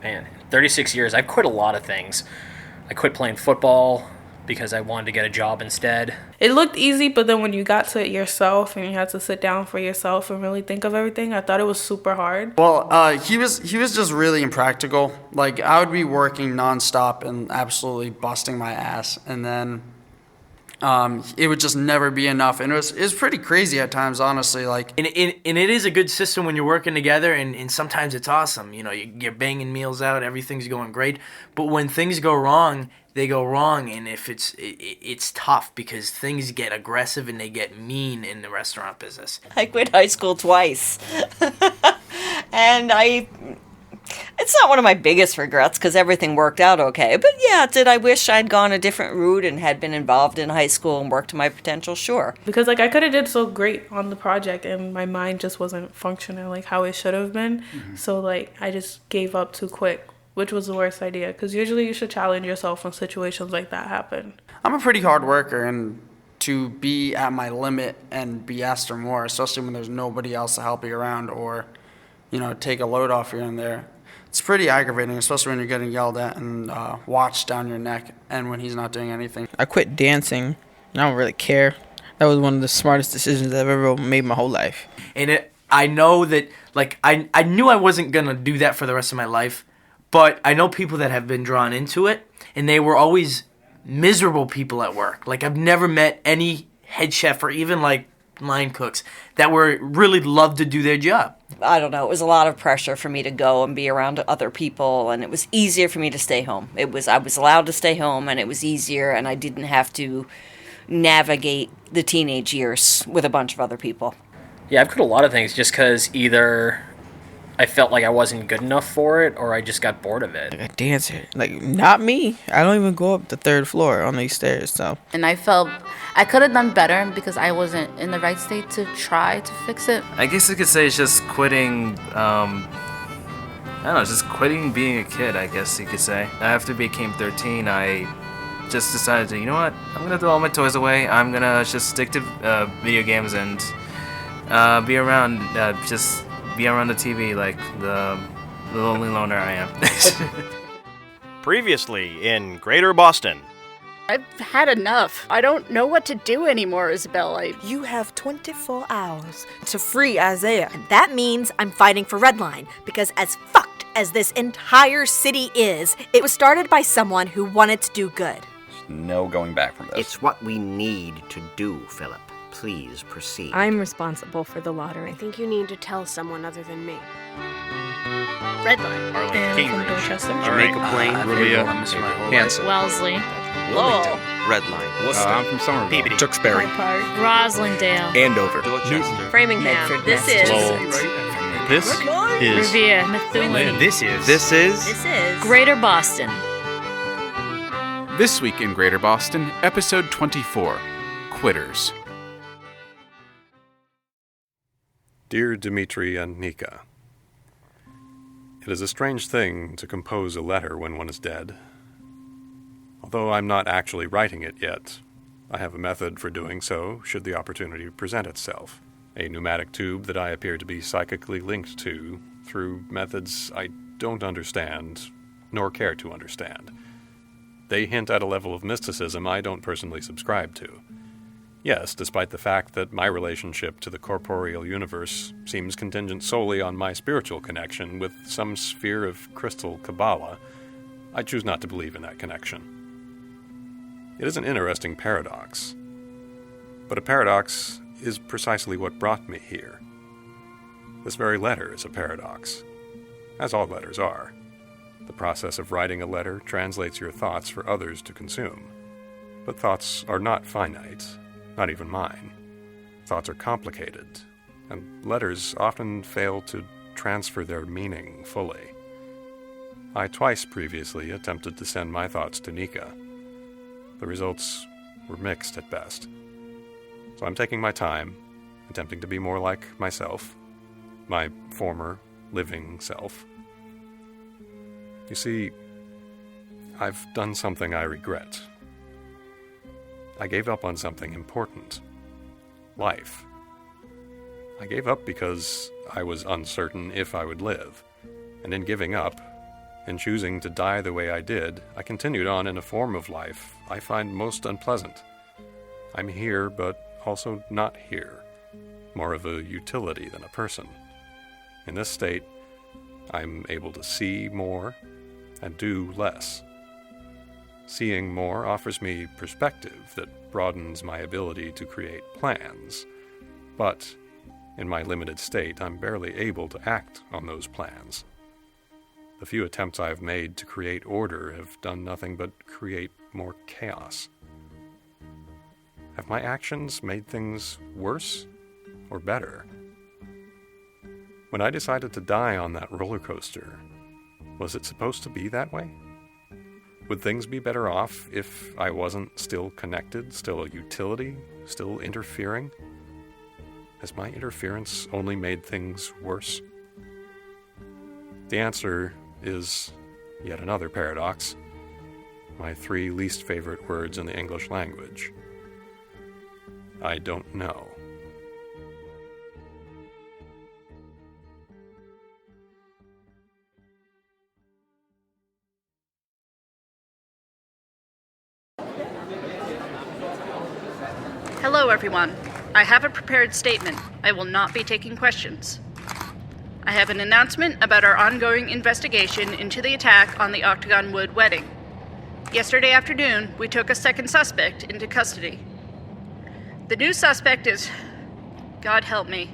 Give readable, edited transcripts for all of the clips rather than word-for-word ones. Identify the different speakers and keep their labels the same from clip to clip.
Speaker 1: Man, 36 years. I've quit a lot of things. I quit playing football because I wanted to get a job instead.
Speaker 2: It looked easy, but then when you got to it yourself and you had to sit down for yourself and really think of everything, I thought it was super hard.
Speaker 3: Well, he was just really impractical. Like, I would be working nonstop and absolutely busting my ass, and then it would just never be enough. And it was pretty crazy at times, honestly. Like,
Speaker 4: and it is a good system when you're working together, and sometimes it's awesome. You know, you're banging meals out, everything's going great. But when things go wrong, they go wrong, and if it's tough because things get aggressive and they get mean in the restaurant business.
Speaker 5: I quit high school twice, and it's not one of my biggest regrets because everything worked out okay. But yeah, did I wish I'd gone a different route and had been involved in high school and worked to my potential? Sure.
Speaker 2: Because like I could have did so great on the project and my mind just wasn't functioning like how it should have been. Mm-hmm. So like I just gave up too quick, which was the worst idea. Because usually you should challenge yourself when situations like that happen.
Speaker 3: I'm a pretty hard worker, and to be at my limit and be asked for more, especially when there's nobody else to help you around or, you know, take a load off here and there. It's pretty aggravating, especially when you're getting yelled at and watched down your neck and when he's not doing anything.
Speaker 6: I quit dancing, and I don't really care. That was one of the smartest decisions I've ever made my whole life.
Speaker 4: And I know that, like, I knew I wasn't going to do that for the rest of my life, but I know people that have been drawn into it, and they were always miserable people at work. Like, I've never met any head chef or even, like, line cooks that were really loved to do their job.
Speaker 5: I don't know. It was a lot of pressure for me to go and be around other people, and it was easier for me to stay home. I was allowed to stay home, and it was easier, and I didn't have to navigate the teenage years with a bunch of other people.
Speaker 1: Yeah, I've quit a lot of things just because either I felt like I wasn't good enough for it or I just got bored of it.
Speaker 6: Like a dancer. Like, not me. I don't even go up the third floor on these stairs, so.
Speaker 7: And I felt I could have done better because I wasn't in the right state to try to fix it.
Speaker 8: I guess you could say it's just quitting, I don't know, just quitting being a kid, I guess you could say. After I became 13, I just decided to, you know what, I'm going to throw all my toys away. I'm going to just stick to video games and be around the TV like the lonely loner I am.
Speaker 9: Previously in Greater Boston.
Speaker 10: I've had enough. I don't know what to do anymore, Isabel.
Speaker 11: You have 24 hours to free Isaiah. And that means I'm fighting for Redline, because as fucked as this entire city is, it was started by someone who wanted to do good.
Speaker 12: There's no going back from this.
Speaker 13: It's what we need to do, Philip. Please proceed.
Speaker 14: I'm responsible for the lottery.
Speaker 15: I think you need to tell someone other than me.
Speaker 10: Redline.
Speaker 2: And from Dorchester.
Speaker 16: Jamaica Plain, Rubia, Hanson,
Speaker 17: Wellesley,
Speaker 13: Lowell,
Speaker 16: Redline. Worcester. I'm from Somerville. Tewksbury,
Speaker 17: Roslindale,
Speaker 16: Andover,
Speaker 15: Newton, Framingham.
Speaker 17: This is Revere,
Speaker 16: Methuen.
Speaker 17: This
Speaker 16: is
Speaker 17: Greater Boston.
Speaker 18: This week in Greater Boston, episode 24, Quitters.
Speaker 19: Dear Dmitri and Nika, it is a strange thing to compose a letter when one is dead. Although I'm not actually writing it yet, I have a method for doing so should the opportunity present itself. A pneumatic tube that I appear to be psychically linked to through methods I don't understand, nor care to understand. They hint at a level of mysticism I don't personally subscribe to. Yes, despite the fact that my relationship to the corporeal universe seems contingent solely on my spiritual connection with some sphere of crystal Kabbalah, I choose not to believe in that connection. It is an interesting paradox. But a paradox is precisely what brought me here. This very letter is a paradox, as all letters are. The process of writing a letter translates your thoughts for others to consume. But thoughts are not finite. Not even mine. Thoughts are complicated, and letters often fail to transfer their meaning fully. I twice previously attempted to send my thoughts to Nika. The results were mixed at best. So I'm taking my time, attempting to be more like myself, my former living self. You see, I've done something I regret. I gave up on something important. Life. I gave up because I was uncertain if I would live. And in giving up, In choosing to die the way I did, I continued on in a form of life I find most unpleasant. I'm here, but also not here. More of a utility than a person. In this state, I'm able to see more and do less. Seeing more offers me perspective that broadens my ability to create plans, but in my limited state, I'm barely able to act on those plans. The few attempts I've made to create order have done nothing but create more chaos. Have my actions made things worse or better? When I decided to die on that roller coaster, was it supposed to be that way? Would things be better off if I wasn't still connected, still a utility, still interfering? Has my interference only made things worse? The answer is yet another paradox. My 3 least favorite words in the English language. I don't know.
Speaker 10: Hello, everyone. I have a prepared statement. I will not be taking questions. I have an announcement about our ongoing investigation into the attack on the Octagon Wood wedding. Yesterday afternoon, we took a second suspect into custody. The new suspect is, God help me,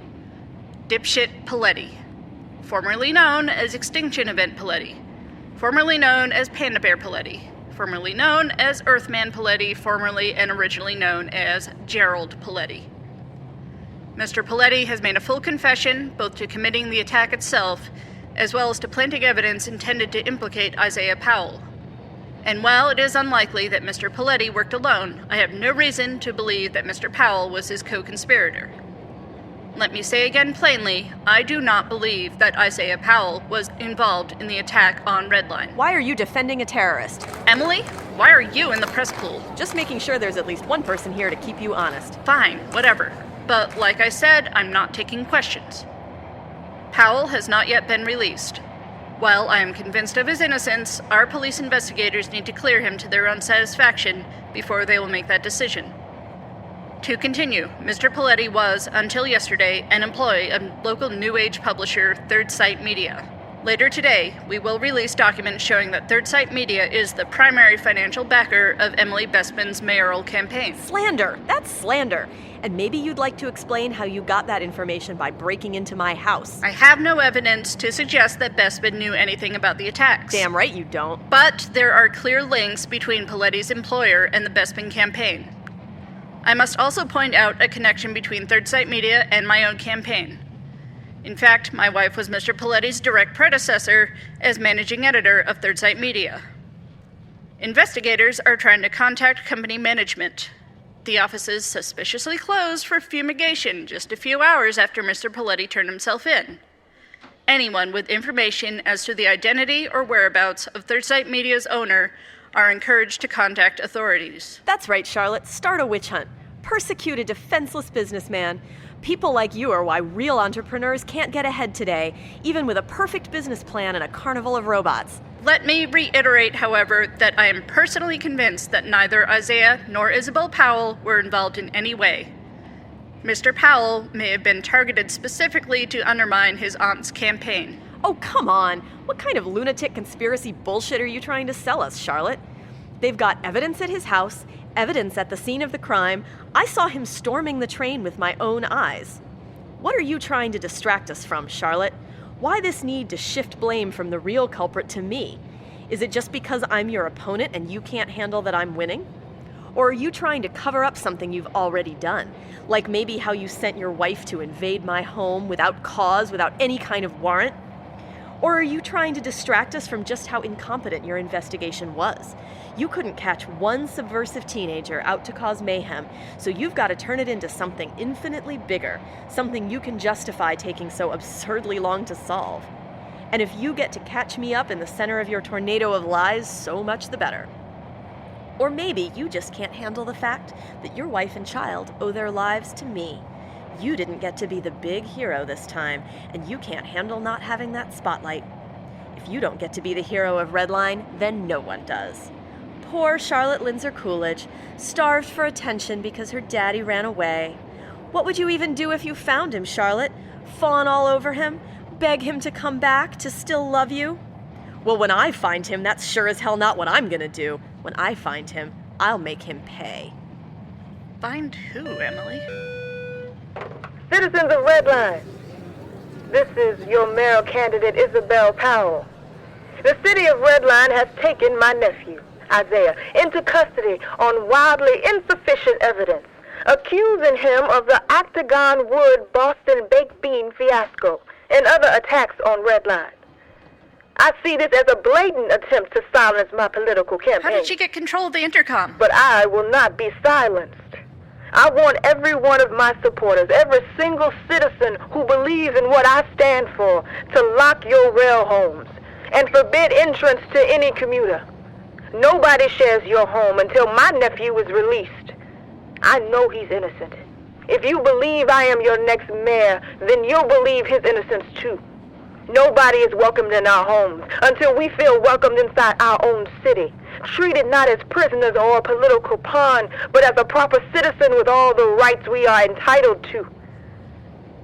Speaker 10: Dipshit Paletti, formerly known as Extinction Event Paletti, formerly known as Panda Bear Paletti, formerly known as Earthman Paletti, formerly and originally known as Gerald Paletti. Mr. Paletti has made a full confession both to committing the attack itself as well as to planting evidence intended to implicate Isaiah Powell. And while it is unlikely that Mr. Paletti worked alone, I have no reason to believe that Mr. Powell was his co-conspirator. Let me say again plainly, I do not believe that Isaiah Powell was involved in the attack on Redline.
Speaker 15: Why are you defending a terrorist?
Speaker 10: Emily, why are you in the press pool?
Speaker 15: Just making sure there's at least one person here to keep you honest.
Speaker 10: Fine, whatever. But like I said, I'm not taking questions. Powell has not yet been released. While I am convinced of his innocence, our police investigators need to clear him to their own satisfaction before they will make that decision. To continue, Mr. Paletti was, until yesterday, an employee of local New Age publisher Third Sight Media. Later today, we will release documents showing that Third Sight Media is the primary financial backer of Emily Bespin's mayoral campaign.
Speaker 15: Slander! That's slander! And maybe you'd like to explain how you got that information by breaking into my house.
Speaker 10: I have no evidence to suggest that Bespin knew anything about the attacks.
Speaker 15: Damn right you don't.
Speaker 10: But there are clear links between Paletti's employer and the Bespin campaign. I must also point out a connection between Third Sight Media and my own campaign. In fact, my wife was Mr. Paletti's direct predecessor as managing editor of Third Sight Media. Investigators are trying to contact company management. The office is suspiciously closed for fumigation just a few hours after Mr. Paletti turned himself in. Anyone with information as to the identity or whereabouts of Third Sight Media's owner are encouraged to contact authorities.
Speaker 15: That's right, Charlotte. Start a witch hunt. Persecute a defenseless businessman. People like you are why real entrepreneurs can't get ahead today, even with a perfect business plan and a carnival of robots.
Speaker 10: Let me reiterate, however, that I am personally convinced that neither Isaiah nor Isabel Powell were involved in any way. Mr. Powell may have been targeted specifically to undermine his aunt's campaign.
Speaker 15: Oh, come on. What kind of lunatic conspiracy bullshit are you trying to sell us, Charlotte? They've got evidence at his house, evidence at the scene of the crime. I saw him storming the train with my own eyes. What are you trying to distract us from, Charlotte? Why this need to shift blame from the real culprit to me? Is it just because I'm your opponent and you can't handle that I'm winning? Or are you trying to cover up something you've already done? Like maybe how you sent your wife to invade my home without cause, without any kind of warrant? Or are you trying to distract us from just how incompetent your investigation was? You couldn't catch one subversive teenager out to cause mayhem, so you've got to turn it into something infinitely bigger, something you can justify taking so absurdly long to solve. And if you get to catch me up in the center of your tornado of lies, so much the better. Or maybe you just can't handle the fact that your wife and child owe their lives to me. You didn't get to be the big hero this time, and you can't handle not having that spotlight. If you don't get to be the hero of Redline, then no one does. Poor Charlotte Lindsay Coolidge, starved for attention because her daddy ran away. What would you even do if you found him, Charlotte? Fawn all over him? Beg him to come back, to still love you? Well, when I find him, that's sure as hell not what I'm gonna do. When I find him, I'll make him pay.
Speaker 10: Find who, Emily?
Speaker 20: Citizens of Redline, this is your mayoral candidate, Isabel Powell. The city of Redline has taken my nephew, Isaiah, into custody on wildly insufficient evidence, accusing him of the Octagon Wood Boston baked bean fiasco and other attacks on Redline. I see this as a blatant attempt to silence my political campaign.
Speaker 10: How did she get control of the intercom?
Speaker 20: But I will not be silenced. I want every one of my supporters, every single citizen who believes in what I stand for, to lock your rail homes and forbid entrance to any commuter. Nobody shares your home until my nephew is released. I know he's innocent. If you believe I am your next mayor, then you'll believe his innocence too. Nobody is welcomed in our homes until we feel welcomed inside our own city, treated not as prisoners or a political pawn, but as a proper citizen with all the rights we are entitled to.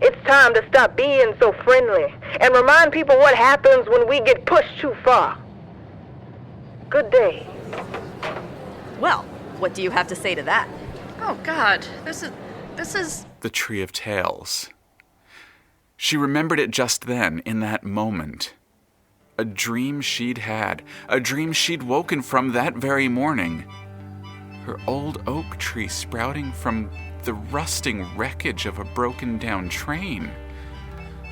Speaker 20: It's time to stop being so friendly and remind people what happens when we get pushed too far. Good day.
Speaker 15: Well, what do you have to say to that?
Speaker 10: Oh, God. This is...
Speaker 16: The Tree of Tales. She remembered it just then, in that moment. A dream she'd had, a dream she'd woken from that very morning. Her old oak tree sprouting from the rusting wreckage of a broken-down train.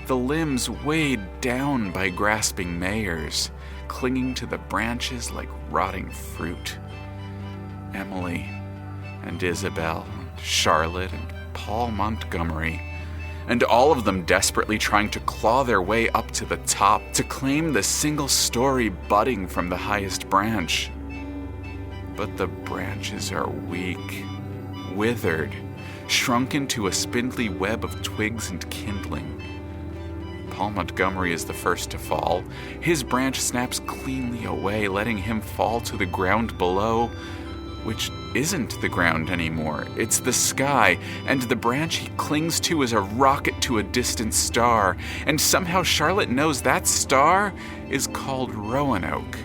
Speaker 16: The limbs weighed down by grasping mayors, clinging to the branches like rotting fruit. Emily and Isabel, and Charlotte and Paul Montgomery, and all of them desperately trying to claw their way up to the top, to claim the single story budding from the highest branch. But the branches are weak, withered, shrunken to a spindly web of twigs and kindling. Paul Montgomery is the first to fall. His branch snaps cleanly away, letting him fall to the ground below, which isn't the ground anymore. It's the sky, and the branch he clings to is a rocket to a distant star, and somehow Charlotte knows that star is called Roanoke.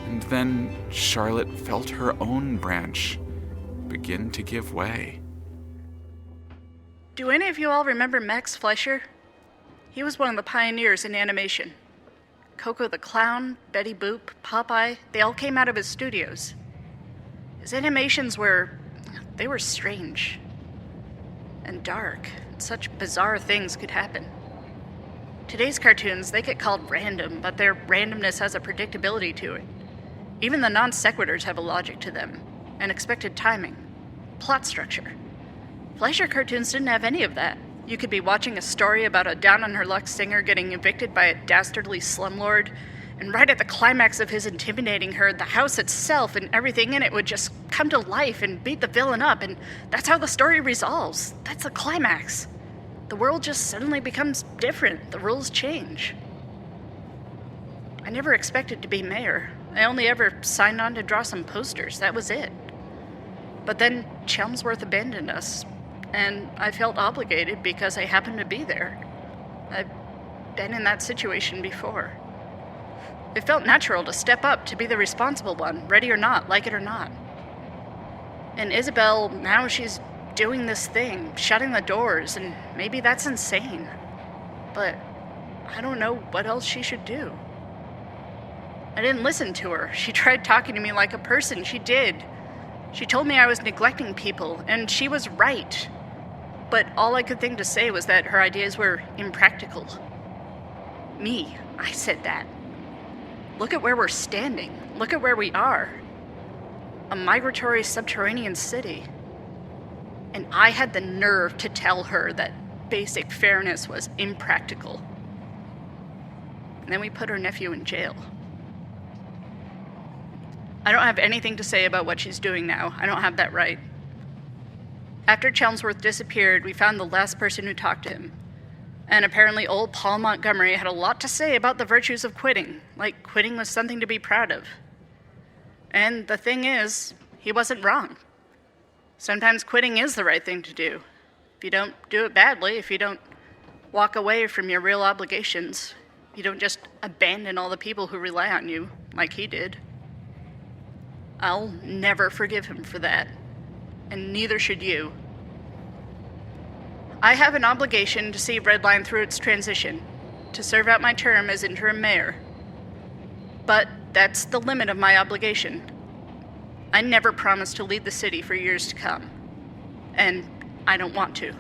Speaker 16: And then Charlotte felt her own branch begin to give way.
Speaker 10: Do any of you all remember Max Fleischer? He was one of the pioneers in animation. Coco the Clown, Betty Boop, Popeye, they all came out of his studios. His animations were strange and dark. Such bizarre things could happen. Today's cartoons, they get called random, but their randomness has a predictability to it. Even the non sequiturs have a logic to them, an expected timing, plot structure. Fleischer cartoons didn't have any of that. You could be watching a story about a down-on-her-luck singer getting evicted by a dastardly slumlord, and right at the climax of his intimidating her, the house itself and everything in it would just come to life and beat the villain up, and that's how the story resolves. That's the climax. The world just suddenly becomes different. The rules change. I never expected to be mayor. I only ever signed on to draw some posters. That was it. But then Chelmsworth abandoned us, and I felt obligated because I happened to be there. I've been in that situation before. It felt natural to step up, to be the responsible one, ready or not, like it or not. And Isabel, now she's doing this thing, shutting the doors, and maybe that's insane. But I don't know what else she should do. I didn't listen to her. She tried talking to me like a person. She did. She told me I was neglecting people, and she was right. But all I could think to say was that her ideas were impractical. Me, I said that. Look at where we're standing. Look at where we are. A migratory subterranean city. And I had the nerve to tell her that basic fairness was impractical. And then we put her nephew in jail. I don't have anything to say about what she's doing now. I don't have that right. After Chelmsworth disappeared, we found the last person who talked to him. And apparently old Paul Montgomery had a lot to say about the virtues of quitting, like quitting was something to be proud of. And the thing is, he wasn't wrong. Sometimes quitting is the right thing to do. If you don't do it badly, if you don't walk away from your real obligations, you don't just abandon all the people who rely on you, like he did. I'll never forgive him for that, and neither should you. I have an obligation to see Redline through its transition, to serve out my term as interim mayor. But that's the limit of my obligation. I never promised to lead the city for years to come. And I don't want to.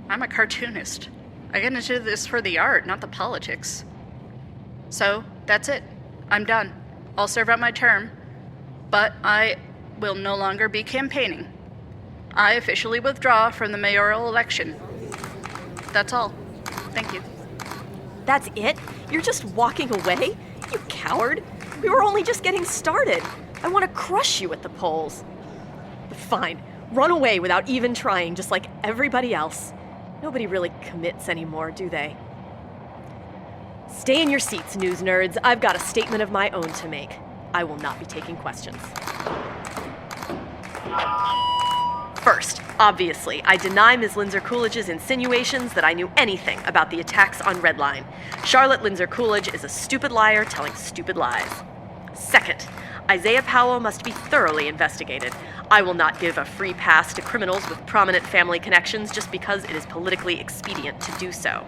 Speaker 10: I'm a cartoonist. I get into this for the art, not the politics. So, that's it. I'm done. I'll serve out my term, but I will no longer be campaigning. I officially withdraw from the mayoral election. That's all. Thank you.
Speaker 15: That's it? You're just walking away? You coward. We were only just getting started. I want to crush you at the polls. Fine. Run away without even trying, just like everybody else. Nobody really commits anymore, do they? Stay in your seats, news nerds. I've got a statement of my own to make. I will not be taking questions. First, obviously, I deny Ms. Lindsay Coolidge's insinuations that I knew anything about the attacks on Redline. Charlotte Lindsay Coolidge is a stupid liar telling stupid lies. Second, Isaiah Powell must be thoroughly investigated. I will not give a free pass to criminals with prominent family connections just because it is politically expedient to do so.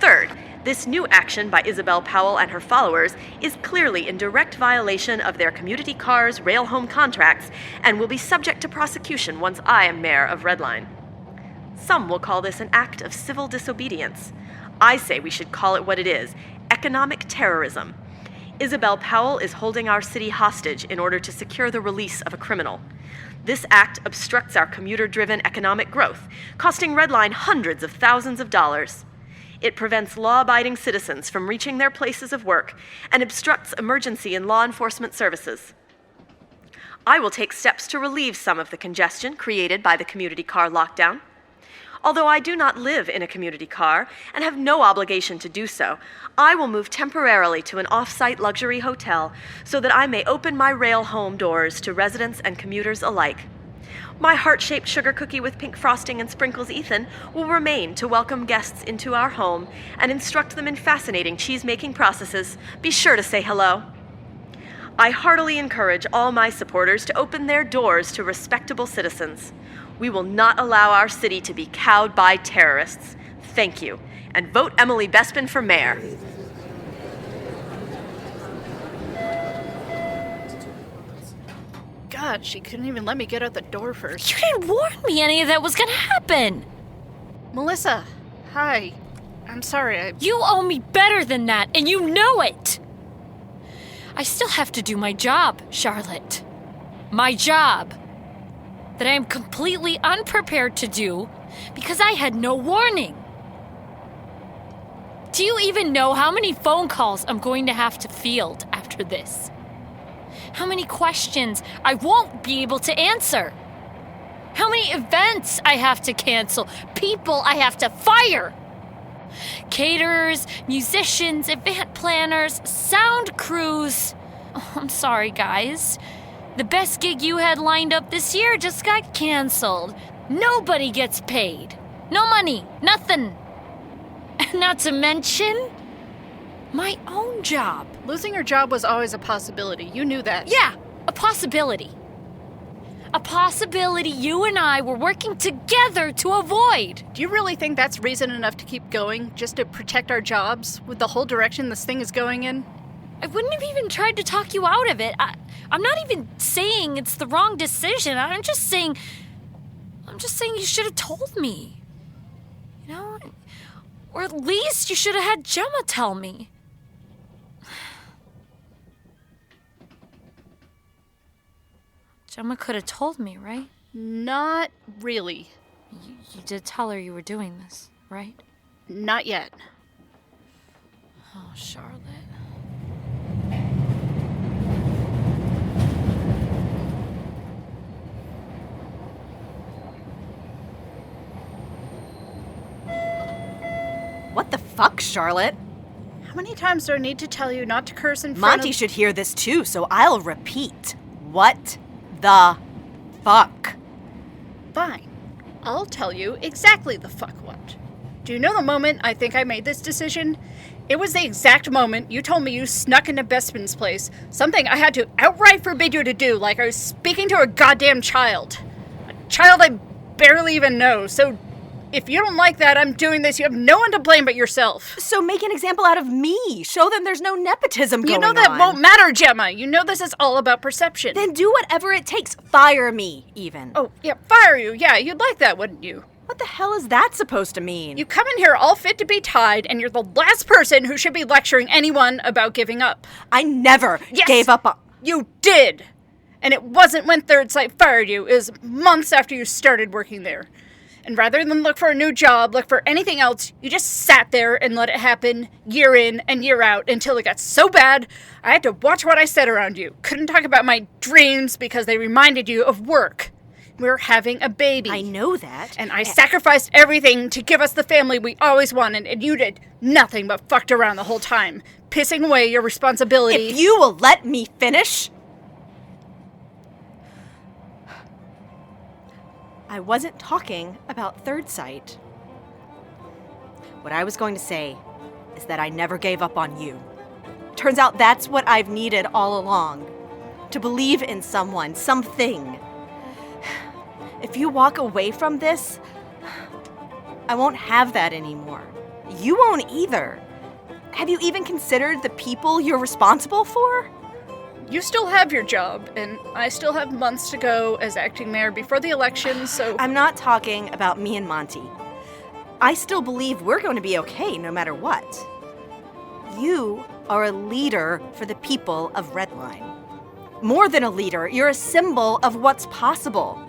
Speaker 15: Third, this new action by Isabel Powell and her followers is clearly in direct violation of their Community Cars rail home contracts and will be subject to prosecution once I am mayor of Redline. Some will call this an act of civil disobedience. I say we should call it what it is: economic terrorism. Isabel Powell is holding our city hostage in order to secure the release of a criminal. This act obstructs our commuter-driven economic growth, costing Redline hundreds of thousands of dollars. It prevents law-abiding citizens from reaching their places of work and obstructs emergency and law enforcement services. I will take steps to relieve some of the congestion created by the community car lockdown. Although I do not live in a community car and have no obligation to do so, I will move temporarily to an off-site luxury hotel so that I may open my rail home doors to residents and commuters alike. My heart-shaped sugar cookie with pink frosting and sprinkles Ethan will remain to welcome guests into our home and instruct them in fascinating cheese-making processes. Be sure to say hello. I heartily encourage all my supporters to open their doors to respectable citizens. We will not allow our city to be cowed by terrorists. Thank you. And vote Emily Bespin for mayor.
Speaker 10: God, she couldn't even let me get out the door first.
Speaker 17: You didn't warn me any of that was gonna happen.
Speaker 10: Melissa, hi. I'm sorry,
Speaker 17: You owe me better than that, and you know it. I still have to do my job, Charlotte. My job. That I am completely unprepared to do because I had no warning. Do you even know how many phone calls I'm going to have to field after this? How many questions I won't be able to answer? How many events I have to cancel? People I have to fire? Caterers, musicians, event planners, sound crews. Oh, I'm sorry, guys. The best gig you had lined up this year just got canceled. Nobody gets paid. No money, nothing. Not to mention my own job.
Speaker 10: Losing your job was always a possibility. You knew that.
Speaker 17: Yeah, a possibility. A possibility you and I were working together to avoid.
Speaker 10: Do you really think that's reason enough to keep going, just to protect our jobs, with the whole direction this thing is going in?
Speaker 17: I wouldn't have even tried to talk you out of it. I'm not even saying it's the wrong decision. I'm just saying you should have told me. You know? Or at least you should have had Gemma tell me. Gemma could have told me, right?
Speaker 10: Not really.
Speaker 17: You did tell her you were doing this, right?
Speaker 10: Not yet.
Speaker 17: Oh, Charlotte.
Speaker 15: What the
Speaker 11: fuck, Charlotte?
Speaker 10: How many times do I need to tell you not to curse in front
Speaker 11: Monty
Speaker 10: of...
Speaker 11: should hear this too, so I'll repeat. What the fuck?
Speaker 10: Fine. I'll tell you exactly the fuck what. Do you know the moment I think I made this decision? It was the exact moment you told me you snuck into Bespin's place, something I had to outright forbid you to do, like I was speaking to a goddamn child. A child I barely even know, so if you don't like that I'm doing this, you have no one to blame but yourself.
Speaker 11: So make an example out of me. Show them there's no nepotism going on.
Speaker 10: You know that won't matter, Gemma. You know this is all about perception.
Speaker 11: Then do whatever it takes. Fire me, even.
Speaker 10: Oh, yeah, fire you. Yeah, you'd like that, wouldn't you?
Speaker 11: What the hell is that supposed to mean?
Speaker 10: You come in here all fit to be tied, and you're the last person who should be lecturing anyone about giving up.
Speaker 11: I never gave up on...
Speaker 10: You did! And it wasn't when Third Sight fired you. It was months after you started working there. And rather than look for a new job, look for anything else, you just sat there and let it happen year in and year out until it got so bad, I had to watch what I said around you. Couldn't talk about my dreams because they reminded you of work. We're having a baby.
Speaker 11: I know that.
Speaker 10: And I sacrificed everything to give us the family we always wanted, and you did nothing but fucked around the whole time, pissing away your responsibility.
Speaker 11: If you will let me finish... I wasn't talking about Third Sight. What I was going to say is that I never gave up on you. Turns out that's what I've needed all along. To believe in someone, something. If you walk away from this, I won't have that anymore. You won't either. Have you even considered the people you're responsible for?
Speaker 10: You still have your job, and I still have months to go as acting mayor before the election, so...
Speaker 11: I'm not talking about me and Monty. I still believe we're going to be okay no matter what. You are a leader for the people of Redline. More than a leader, you're a symbol of what's possible.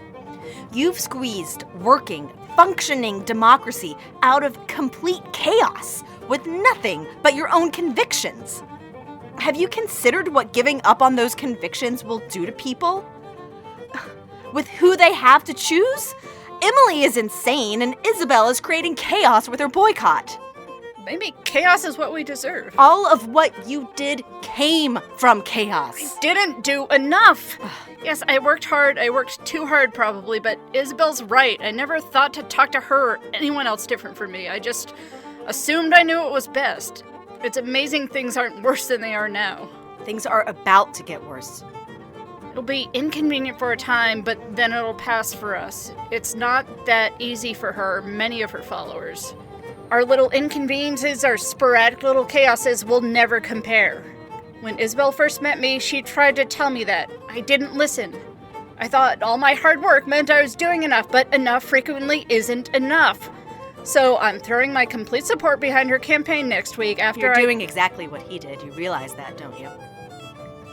Speaker 11: You've squeezed working, functioning democracy out of complete chaos with nothing but your own convictions. Have you considered what giving up on those convictions will do to people? With who they have to choose? Emily is insane and Isabel is creating chaos with her boycott.
Speaker 10: Maybe chaos is what we deserve.
Speaker 11: All of what you did came from chaos.
Speaker 10: I didn't do enough. Yes, I worked hard. I worked too hard probably, but Isabel's right. I never thought to talk to her or anyone else different from me. I just assumed I knew it was best. It's amazing things aren't worse than they are now.
Speaker 11: Things are about to get worse.
Speaker 10: It'll be inconvenient for a time, but then it'll pass for us. It's not that easy for her, many of her followers. Our little inconveniences, our sporadic little chaoses will never compare. When Isabel first met me, she tried to tell me that. I didn't listen. I thought all my hard work meant I was doing enough, but enough frequently isn't enough. So I'm throwing my complete support behind her campaign next week after
Speaker 11: You're doing exactly what he did. You realize that, don't you?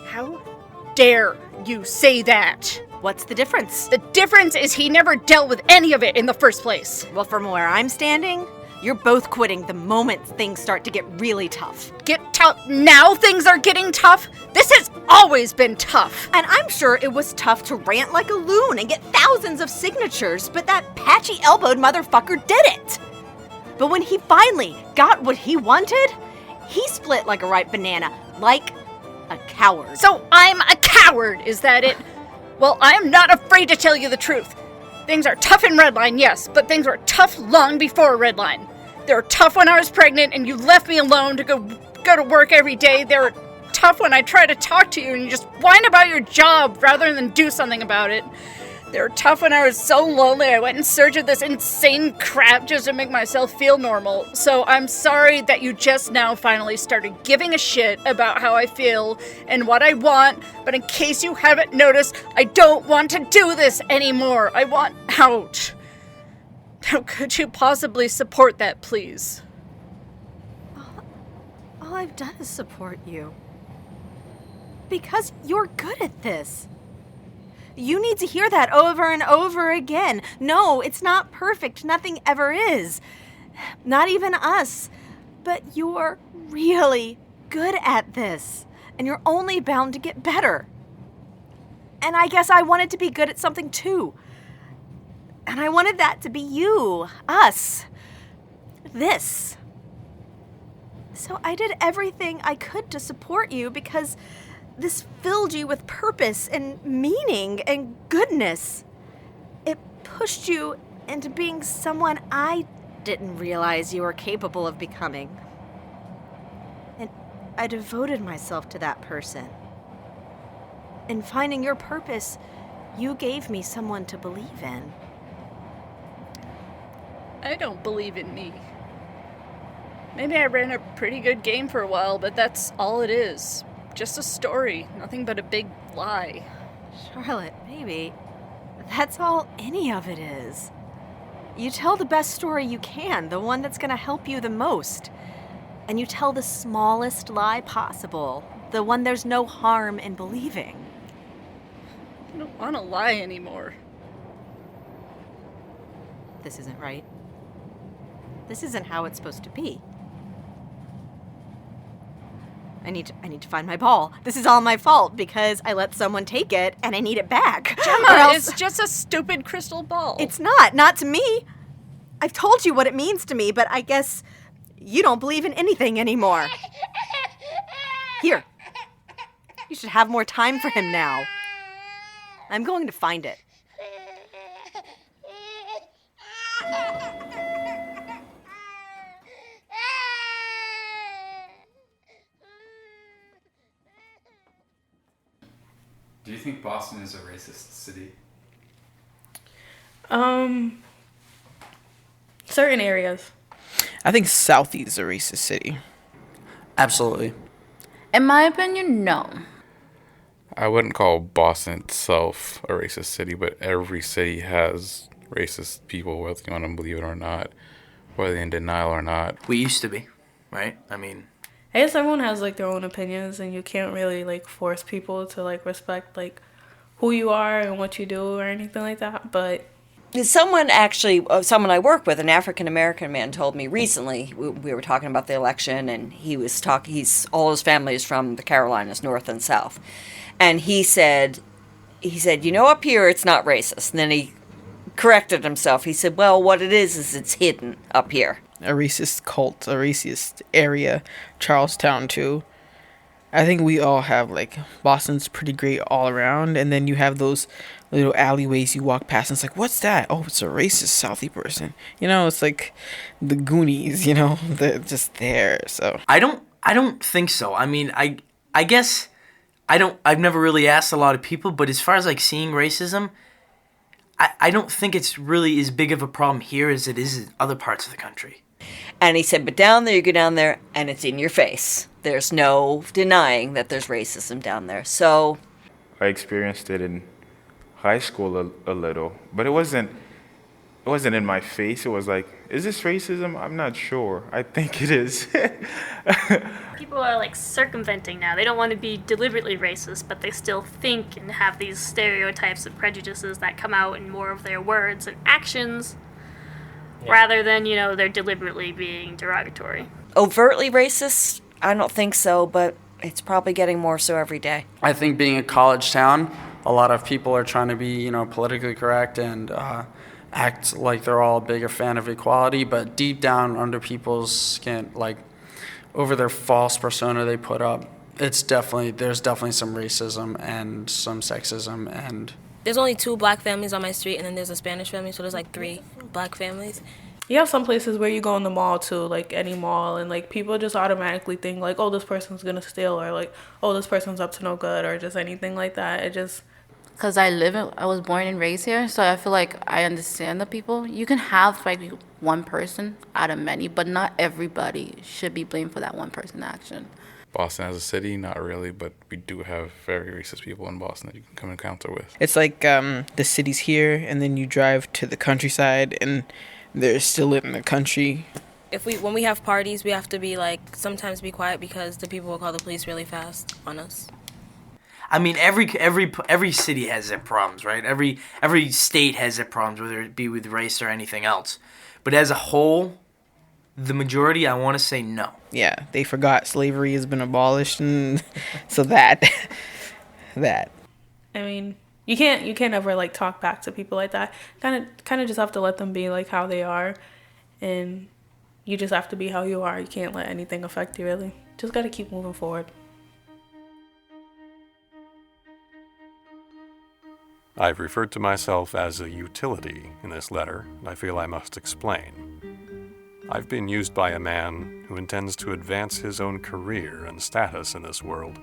Speaker 10: How dare you say that?
Speaker 11: What's the difference?
Speaker 10: The difference is he never dealt with any of it in the first place.
Speaker 11: Well, from where I'm standing, you're both quitting the moment things start to get really tough.
Speaker 10: Get tough? Now things are getting tough? This has always been tough.
Speaker 11: And I'm sure it was tough to rant like a loon and get thousands of signatures, but that patchy-elbowed motherfucker did it. But when he finally got what he wanted, he split like a ripe banana, like a coward.
Speaker 10: So I'm a coward, is that it? Well, I am not afraid to tell you the truth. Things are tough in Redline, yes, but things were tough long before Redline. They were tough when I was pregnant and you left me alone to go to work every day. They were tough when I tried to talk to you and you just whine about your job rather than do something about it. They were tough when I was so lonely I went in search of this insane crap just to make myself feel normal. So I'm sorry that you just now finally started giving a shit about how I feel and what I want, but in case you haven't noticed, I don't want to do this anymore. I want out. How could you possibly support that, please?
Speaker 11: All I've done is support you. Because you're good at this. You need to hear that over and over again. No, it's not perfect. Nothing ever is. Not even us. But you're really good at this. And you're only bound to get better. And I guess I wanted to be good at something too. And I wanted that to be you, us, this. So I did everything I could to support you because this filled you with purpose and meaning and goodness. It pushed you into being someone I didn't realize you were capable of becoming. And I devoted myself to that person. In finding your purpose, you gave me someone to believe in.
Speaker 10: I don't believe in me. Maybe I ran a pretty good game for a while, but that's all it is. Just a story, nothing but a big lie.
Speaker 11: Charlotte, baby, that's all any of it is. You tell the best story you can, the one that's gonna help you the most. And you tell the smallest lie possible, the one there's no harm in believing.
Speaker 10: I don't want to lie anymore.
Speaker 11: This isn't right. This isn't how it's supposed to be. I need to find my ball. This is all my fault because I let someone take it and I need it back.
Speaker 10: Gemma, it's just a stupid crystal ball.
Speaker 11: It's not to me. I've told you what it means to me, but I guess you don't believe in anything anymore. Here. You should have more time for him now. I'm going to find it.
Speaker 18: Do you think Boston is a racist city?
Speaker 2: Certain areas.
Speaker 6: I think Southeast is a racist city.
Speaker 3: Absolutely.
Speaker 7: In my opinion, no.
Speaker 16: I wouldn't call Boston itself a racist city, but every city has racist people, whether you want to believe it or not, whether they're in denial or not.
Speaker 4: We used to be, right? I mean,
Speaker 2: I guess everyone has like their own opinions, and you can't really like force people to like respect like who you are and what you do or anything like that. But
Speaker 5: someone I work with, an African American man, told me recently. We were talking about the election, and he was talking. All his family is from the Carolinas, North and South, and he said, you know, up here it's not racist. And then he corrected himself. He said, well, what it is it's hidden up here.
Speaker 6: A racist cult, a racist area, Charlestown too. I think we all have, like, Boston's pretty great all around, and then you have those little alleyways you walk past and it's like, what's that? Oh, it's a racist Southie person. You know, it's like the Goonies, you know, they're just there. So
Speaker 4: I don't think so. I mean, I guess I've never really asked a lot of people, but as far as like seeing racism, I don't think it's really as big of a problem here as it is in other parts of the country.
Speaker 5: And he said, but down there, you go down there, and it's in your face. There's no denying that there's racism down there. So
Speaker 21: I experienced it in high school a little, but it wasn't in my face. It was like, is this racism? I'm not sure. I think it is.
Speaker 22: People are like circumventing now. They don't want to be deliberately racist, but they still think and have these stereotypes and prejudices that come out in more of their words and actions. Yeah. Rather than, you know, they're deliberately being derogatory.
Speaker 5: Overtly racist? I don't think so, but it's probably getting more so every day.
Speaker 3: I think being a college town, a lot of people are trying to be, you know, politically correct and act like they're all a bigger fan of equality, but deep down under people's skin, like over their false persona they put up, there's definitely some racism and some sexism. And
Speaker 23: there's only 2 black families on my street, and then there's a Spanish family, so there's like 3 black families.
Speaker 2: You have some places where you go in the mall too, like any mall, and like people just automatically think like, oh, this person's gonna steal, or like, oh, this person's up to no good, or just anything like that. It just...
Speaker 7: Because I was born and raised here, so I feel like I understand the people. You can have like one person out of many, but not everybody should be blamed for that one person action.
Speaker 16: Boston as a city, not really, but we do have very racist people in Boston that you can come encounter with.
Speaker 6: It's like the city's here, and then you drive to the countryside, and they're still in the country.
Speaker 23: When we have parties, we have to be like, sometimes be quiet because the people will call the police really fast on us.
Speaker 4: I mean, every city has their problems, right? Every state has their problems, whether it be with race or anything else. But as a whole, the majority, I want to say no.
Speaker 6: Yeah, they forgot slavery has been abolished, and so that.
Speaker 2: I mean, you can't ever like talk back to people like that. Kind of just have to let them be like how they are, and you just have to be how you are. You can't let anything affect you, really. Just got to keep moving forward.
Speaker 19: I've referred to myself as a utility in this letter, and I feel I must explain. I've been used by a man who intends to advance his own career and status in this world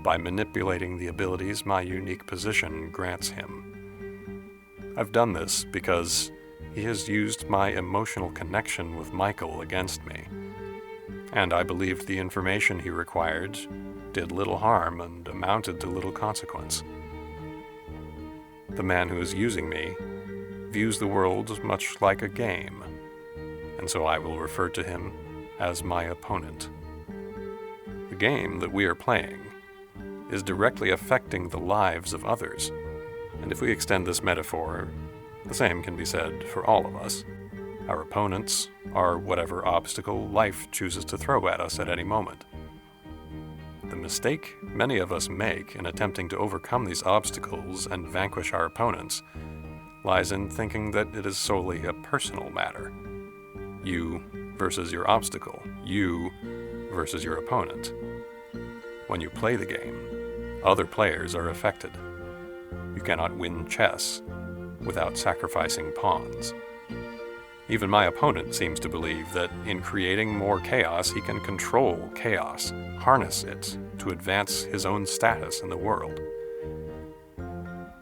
Speaker 19: by manipulating the abilities my unique position grants him. I've done this because he has used my emotional connection with Michael against me, and I believed the information he required did little harm and amounted to little consequence. The man who is using me views the world much like a game, and so I will refer to him as my opponent. The game that we are playing is directly affecting the lives of others, and if we extend this metaphor, the same can be said for all of us. Our opponents are whatever obstacle life chooses to throw at us at any moment. The mistake many of us make in attempting to overcome these obstacles and vanquish our opponents lies in thinking that it is solely a personal matter. You versus your obstacle, you versus your opponent. When you play the game, other players are affected. You cannot win chess without sacrificing pawns. Even my opponent seems to believe that in creating more chaos, he can control chaos, harness it to advance his own status in the world.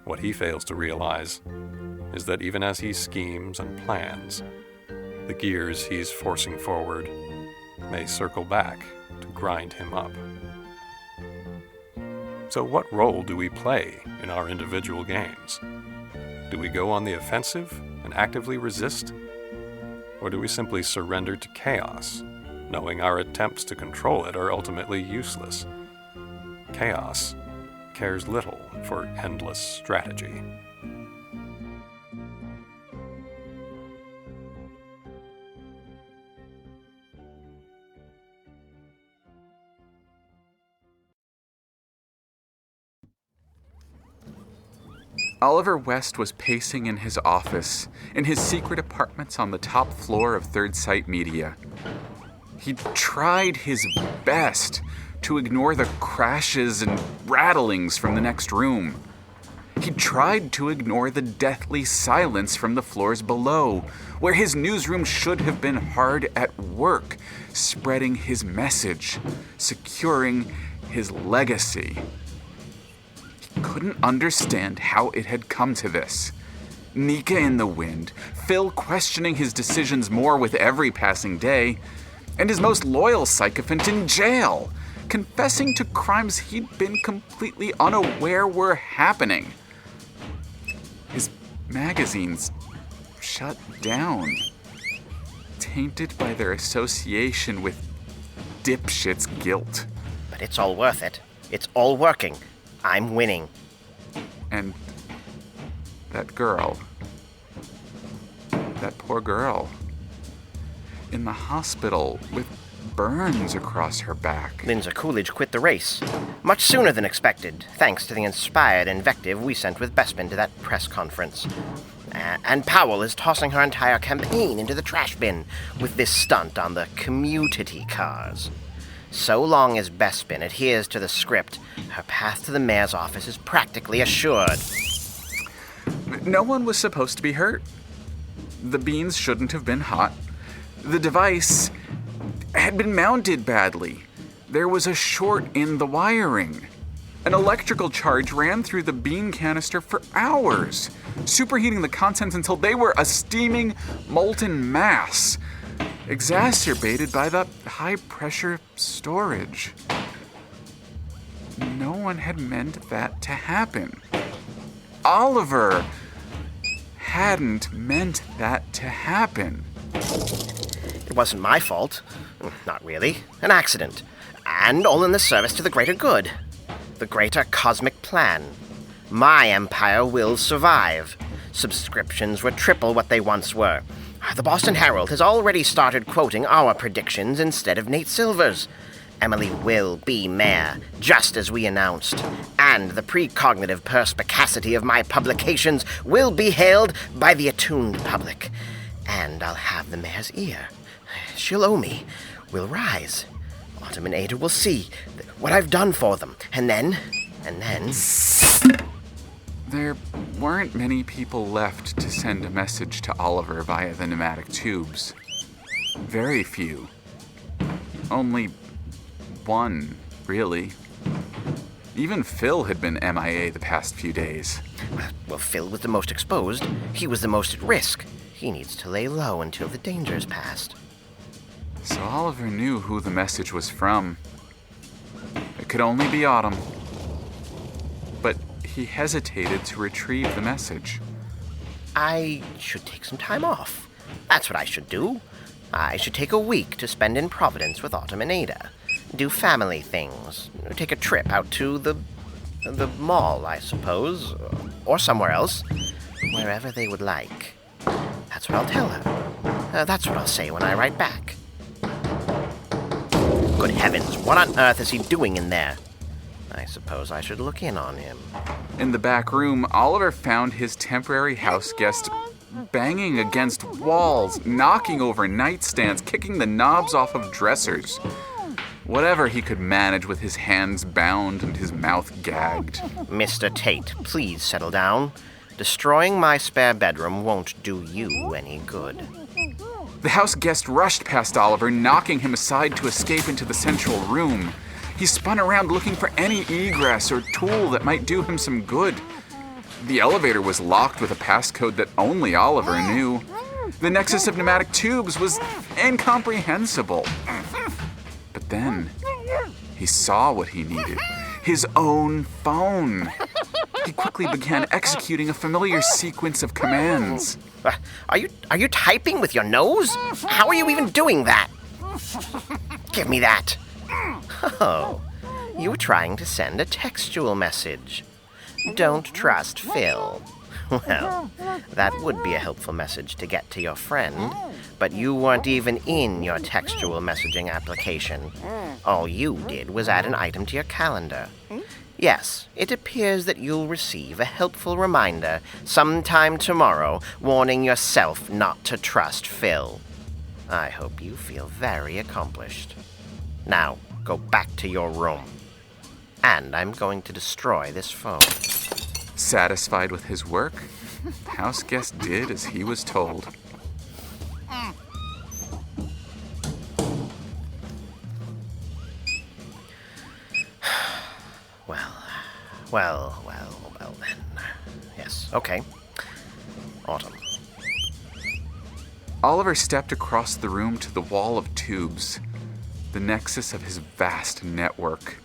Speaker 19: What he fails to realize is that even as he schemes and plans, the gears he's forcing forward may circle back to grind him up. So what role do we play in our individual games? Do we go on the offensive and actively resist? Or do we simply surrender to chaos, knowing our attempts to control it are ultimately useless? Chaos cares little for endless strategy.
Speaker 16: Oliver West was pacing in his office, in his secret apartments on the top floor of Third Sight Media. He tried his best to ignore the crashes and rattlings from the next room. He tried to ignore the deathly silence from the floors below, where his newsroom should have been hard at work, spreading his message, securing his legacy. Couldn't understand how it had come to this. Nika in the wind, Phil questioning his decisions more with every passing day, and his most loyal sycophant in jail, confessing to crimes he'd been completely unaware were happening. His magazines shut down, tainted by their association with dipshit's guilt.
Speaker 13: But it's all worth it. It's all working. I'm winning.
Speaker 16: And that girl, that poor girl, in the hospital with burns across her back.
Speaker 13: Lindsay Coolidge quit the race, much sooner than expected, thanks to the inspired invective we sent with Bespin to that press conference. And Powell is tossing her entire campaign into the trash bin with this stunt on the commutity cars. So long as Bespin adheres to the script, her path to the mayor's office is practically assured.
Speaker 16: No one was supposed to be hurt. The beans shouldn't have been hot. The device had been mounted badly. There was a short in the wiring. An electrical charge ran through the bean canister for hours, superheating the contents until they were a steaming, molten mass, exacerbated by the high-pressure storage. No one had meant that to happen. Oliver hadn't meant that to happen.
Speaker 13: It wasn't my fault. Not really. An accident. And all in the service to the greater good. The greater cosmic plan. My empire will survive. Subscriptions were triple what they once were. The Boston Herald has already started quoting our predictions instead of Nate Silver's. Emily will be mayor, just as we announced. And the precognitive perspicacity of my publications will be hailed by the attuned public. And I'll have the mayor's ear. She'll owe me. We'll rise. Autumn and Ada will see what I've done for them. And then...
Speaker 16: There weren't many people left to send a message to Oliver via the pneumatic tubes. Very few. Only one, really. Even Phil had been MIA the past few days.
Speaker 13: Well, Phil was the most exposed. He was the most at risk. He needs to lay low until the danger's passed.
Speaker 16: So Oliver knew who the message was from. It could only be Autumn. But he hesitated to retrieve the message.
Speaker 13: I should take some time off. That's what I should do. I should take a week to spend in Providence with Autumn and Ada. Do family things. Take a trip out to the mall, I suppose. Or somewhere else. Wherever they would like. That's what I'll tell her. That's what I'll say when I write back. Good heavens, what on earth is he doing in there? I suppose I should look in on him.
Speaker 16: In the back room, Oliver found his temporary house guest banging against walls, knocking over nightstands, kicking the knobs off of dressers. Whatever he could manage with his hands bound and his mouth gagged.
Speaker 13: Mr. Tate, please settle down. Destroying my spare bedroom won't do you any good.
Speaker 16: The house guest rushed past Oliver, knocking him aside to escape into the central room. He spun around looking for any egress or tool that might do him some good. The elevator was locked with a passcode that only Oliver knew. The nexus of pneumatic tubes was incomprehensible. But then, he saw what he needed. His own phone. He quickly began executing a familiar sequence of commands.
Speaker 13: Are you typing with your nose? How are you even doing that? Give me that. Oh, you were trying to send a textual message. Don't trust Phil. Well, that would be a helpful message to get to your friend, but you weren't even in your textual messaging application. All you did was add an item to your calendar. Yes, it appears that you'll receive a helpful reminder sometime tomorrow warning yourself not to trust Phil. I hope you feel very accomplished. Now, go back to your room. And I'm going to destroy this phone.
Speaker 16: Satisfied with his work, the house guest did as he was told.
Speaker 13: Well then. Yes, okay. Autumn.
Speaker 16: Oliver stepped across the room to the wall of tubes, the nexus of his vast network.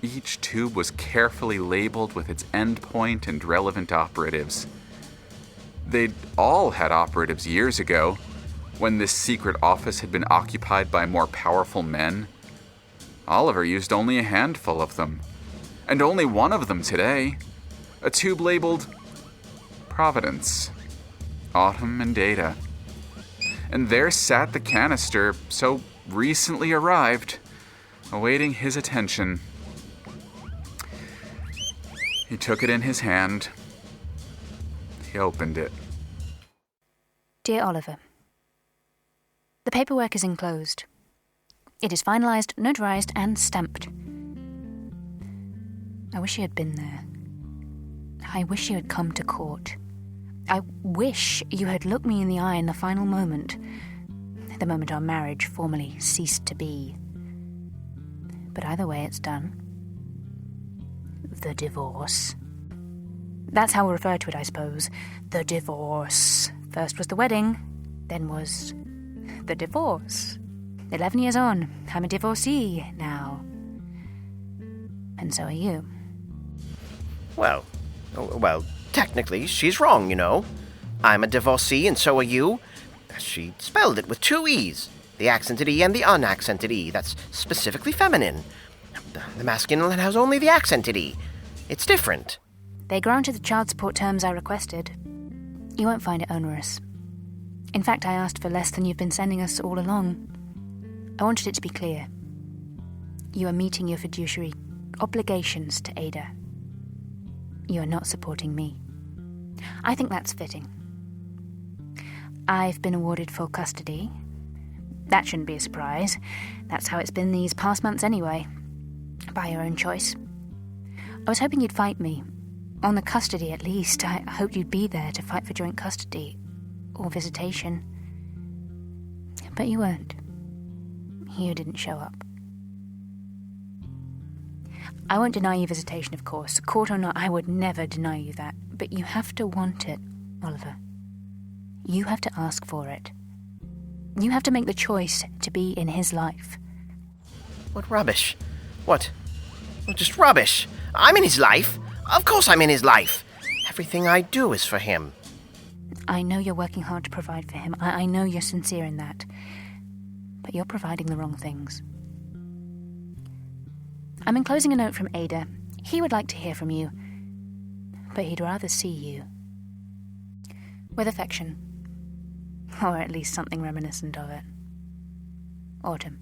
Speaker 16: Each tube was carefully labeled with its endpoint and relevant operatives. They'd all had operatives years ago, when this secret office had been occupied by more powerful men. Oliver used only a handful of them, and only one of them today. A tube labeled Providence, Autumn and Ada. And there sat the canister, so recently arrived, awaiting his attention. He took it in his hand. He opened it.
Speaker 1: Dear Oliver, the paperwork is enclosed. It is finalized, notarized, and stamped. I wish you had been there. I wish you had come to court. I wish you had looked me in the eye in the final moment, the moment our marriage formally ceased to be. But either way, it's done. The divorce. That's how we'll refer to it, I suppose. The divorce. First was the wedding, then was the divorce. 11 years on, I'm a divorcee now. And so are you.
Speaker 13: Well, technically, she's wrong, you know. I'm a divorcee, and so are you. She spelled it with 2 E's. The accented E and the unaccented E. That's specifically feminine. The masculine has only the accented E. It's different.
Speaker 1: They granted the child support terms I requested. You won't find it onerous. In fact, I asked for less than you've been sending us all along. I wanted it to be clear. You are meeting your fiduciary obligations to Ada. You are not supporting me. I think that's fitting. I've been awarded full custody, That shouldn't be a surprise. That's how it's been these past months anyway. By your own choice. I was hoping you'd fight me. On the custody, at least. I hoped you'd be there to fight for joint custody. Or visitation. But you weren't. You didn't show up. I won't deny you visitation, of course. Court or not, I would never deny you that. But you have to want it, Oliver. You have to ask for it. You have to make the choice to be in his life.
Speaker 13: What rubbish. What? Well, just rubbish. I'm in his life. Of course I'm in his life. Everything I do is for him.
Speaker 1: I know you're working hard to provide for him. I know you're sincere in that. But you're providing the wrong things. I'm enclosing a note from Ada. He would like to hear from you. But he'd rather see you. With affection. Or at least something reminiscent of it. Autumn.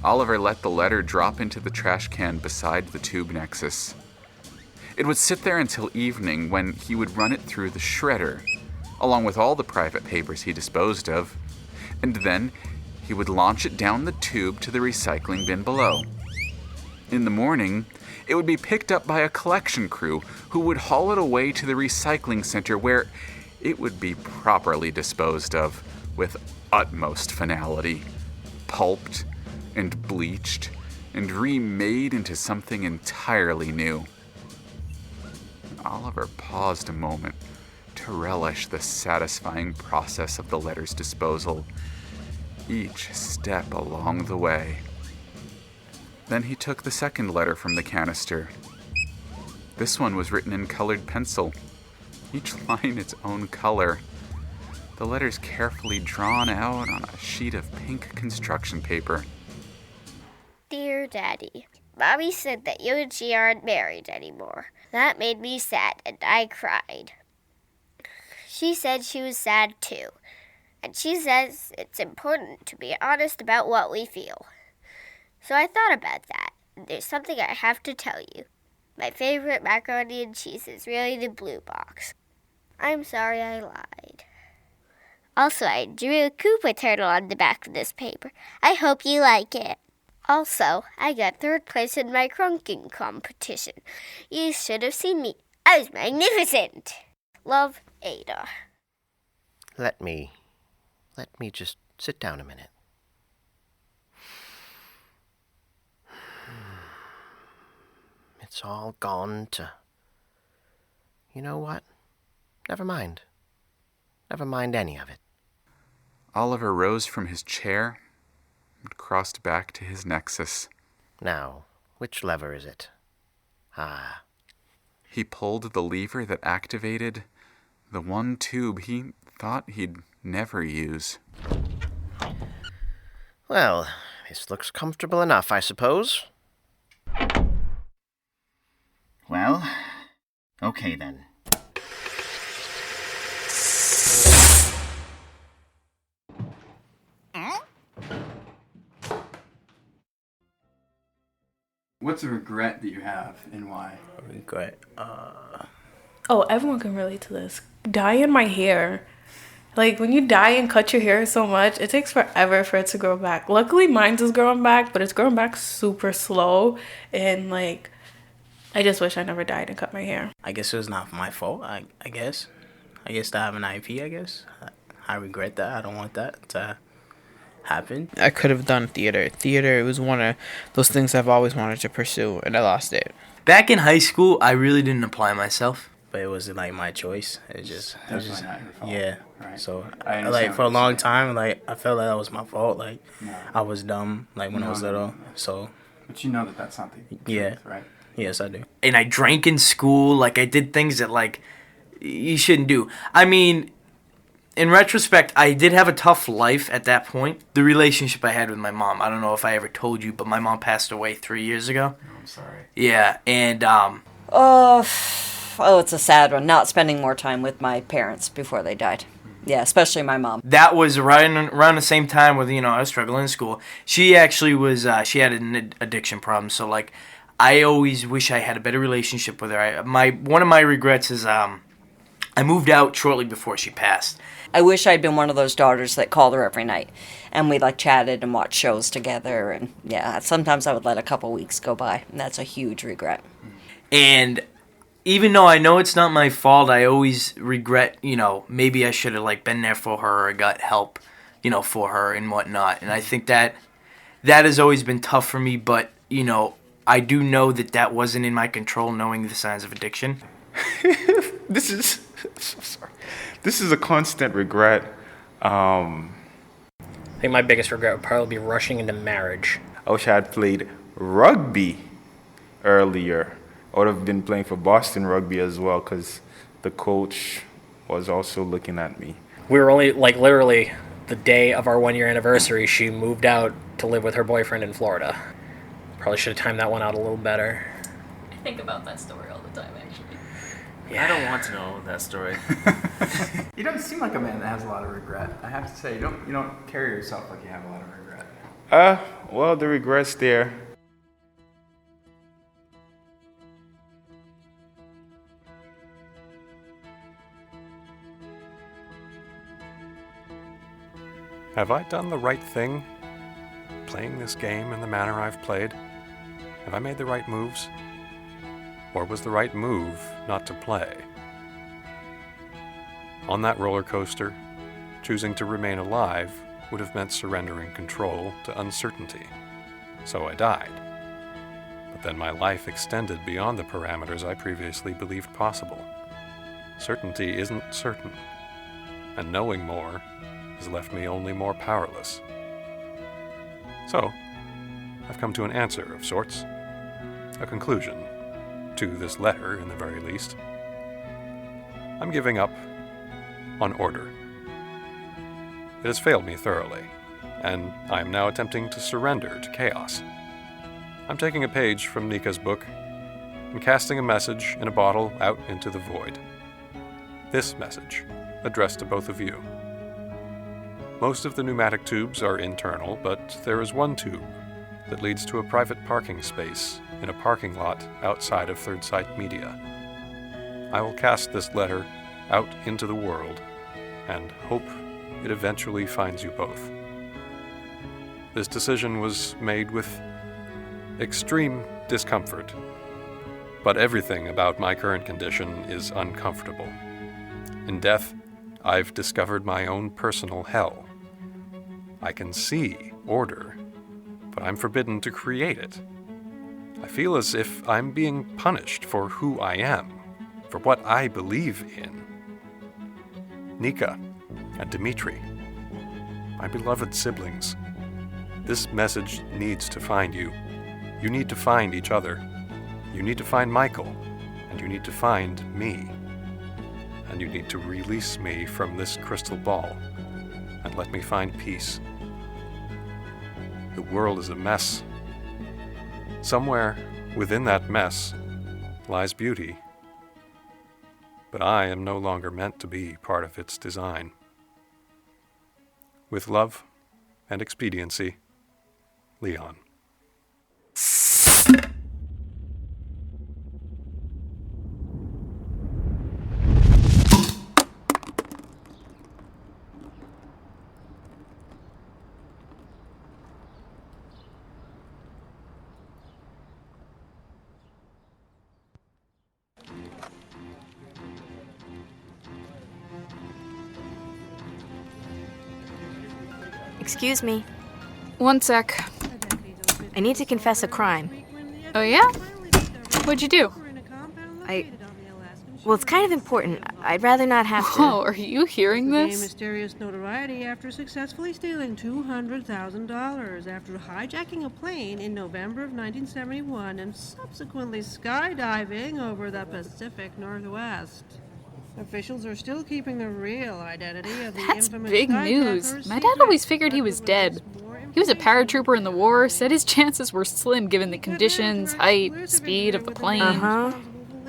Speaker 16: Oliver let the letter drop into the trash can beside the tube nexus. It would sit there until evening, when he would run it through the shredder, along with all the private papers he disposed of, and then he would launch it down the tube to the recycling bin below. In the morning, it would be picked up by a collection crew who would haul it away to the recycling center, where it would be properly disposed of with utmost finality, pulped and bleached and remade into something entirely new. Oliver paused a moment to relish the satisfying process of the letter's disposal, each step along the way. Then he took the second letter from the canister. This one was written in colored pencil, each line its own color. The letters carefully drawn out on a sheet of pink construction paper.
Speaker 8: Dear Daddy, Mommy said that you and she aren't married anymore. That made me sad, and I cried. She said she was sad too, and she says it's important to be honest about what we feel. So I thought about that, and there's something I have to tell you. My favorite macaroni and cheese is really the blue box. I'm sorry I lied. Also, I drew a Koopa turtle on the back of this paper. I hope you like it. Also, I got 3rd place in my crunking competition. You should have seen me. I was magnificent. Love, Ada.
Speaker 13: Let me just sit down a minute. It's all gone to... You know what? Never mind. Never mind any of it.
Speaker 16: Oliver rose from his chair and crossed back to his nexus.
Speaker 13: Now, which lever is it? Ah.
Speaker 16: He pulled the lever that activated the one tube he thought he'd never use.
Speaker 13: Well, this looks comfortable enough, I suppose. Well, okay then.
Speaker 3: What's a regret that you have, and why?
Speaker 4: Regret.
Speaker 2: Oh, everyone can relate to this. Dyeing my hair. Like, when you dye and cut your hair so much, it takes forever for it to grow back. Luckily, mine's is growing back, but it's growing back super slow. And, like, I just wish I never dyed and cut my hair.
Speaker 4: I guess it was not my fault, I guess. I guess to have an IP, I guess. I regret that. I don't want that to happen.
Speaker 6: I could have done theater. Theater was one of those things I've always wanted to pursue, and I lost it.
Speaker 4: Back in high school, I really didn't apply myself. But it wasn't like my choice. It was just
Speaker 3: not your fault.
Speaker 4: Yeah.
Speaker 3: Right.
Speaker 4: So
Speaker 3: I
Speaker 4: like for a long time, like I felt like that was my fault. Like I was dumb, like when I was little. So.
Speaker 3: But you know that that's not the
Speaker 4: truth,
Speaker 3: right?
Speaker 4: Yes, I do. And I drank in school. Like I did things that like you shouldn't do. I mean, in retrospect, I did have a tough life at that point. The relationship I had with my mom. I don't know if I ever told you, but my mom passed away 3 years ago.
Speaker 3: Oh, I'm sorry.
Speaker 4: Yeah, and
Speaker 5: Oh, it's a sad one. Not spending more time with my parents before they died. Yeah, especially my mom.
Speaker 4: That was around the same time with, I was struggling in school. She actually was, she had an addiction problem. So, like, I always wish I had a better relationship with her. One of my regrets is I moved out shortly before she passed.
Speaker 5: I wish I'd been one of those daughters that called her every night. And we chatted and watched shows together. And yeah, sometimes I would let a couple weeks go by. And that's a huge regret.
Speaker 4: And even though I know it's not my fault, I always regret, maybe I should have been there for her or got help, for her and whatnot. And I think that has always been tough for me, but, I do know that wasn't in my control, knowing the signs of addiction.
Speaker 21: This is so sorry. This is a constant regret.
Speaker 9: I think my biggest regret would probably be rushing into marriage.
Speaker 21: I wish I had played rugby earlier. I would have been playing for Boston Rugby as well, because the coach was also looking at me.
Speaker 9: We were only, literally, the day of our 1-year anniversary, she moved out to live with her boyfriend in Florida. Probably should have timed that one out a little better.
Speaker 22: I think about that story all the time, actually.
Speaker 4: Yeah.
Speaker 12: I don't want to know that story. You don't seem like a man that has a lot of regret. I have to say, you don't carry yourself like you have a lot of regret.
Speaker 21: Well, the regret's there.
Speaker 19: Have I done the right thing? Playing this game in the manner I've played? Have I made the right moves? Or was the right move not to play? On that roller coaster, choosing to remain alive would have meant surrendering control to uncertainty. So I died. But then my life extended beyond the parameters I previously believed possible. Certainty isn't certain, and knowing more has left me only more powerless. So, I've come to an answer of sorts, a conclusion, to this letter in the very least. I'm giving up on order. It has failed me thoroughly, and I am now attempting to surrender to chaos. I'm taking a page from Nika's book and casting a message in a bottle out into the void. This message, addressed to both of you. Most of the pneumatic tubes are internal, but there is one tube that leads to a private parking space in a parking lot outside of Third Sight Media. I will cast this letter out into the world and hope it eventually finds you both. This decision was made with extreme discomfort, but everything about my current condition is uncomfortable. In death, I've discovered my own personal hell. I can see order, but I'm forbidden to create it. I feel as if I'm being punished for who I am, for what I believe in. Nika and Dimitri, my beloved siblings, this message needs to find you. You need to find each other. You need to find Michael, and you need to find me. And you need to release me from this crystal ball and let me find peace. The world is a mess. Somewhere within that mess lies beauty. But I am no longer meant to be part of its design. With love and expediency, Leon.
Speaker 11: Excuse me.
Speaker 14: One sec.
Speaker 11: I need to confess a crime.
Speaker 14: Oh, yeah? What'd you do?
Speaker 11: Well, it's kind of important. I'd rather not have to.
Speaker 14: Oh, are you hearing
Speaker 24: Gained
Speaker 14: this?
Speaker 24: mysterious notoriety after successfully stealing $200,000 after hijacking a plane in November of 1971 and subsequently skydiving over the Pacific Northwest. Officials are still keeping the real identity of the
Speaker 14: That's
Speaker 24: infamous
Speaker 14: big news.
Speaker 24: skyjacker
Speaker 14: My dad always figured he was dead. He was a paratrooper in the war, said his chances were slim given the conditions, height, speed of the plane.
Speaker 11: Uh-huh.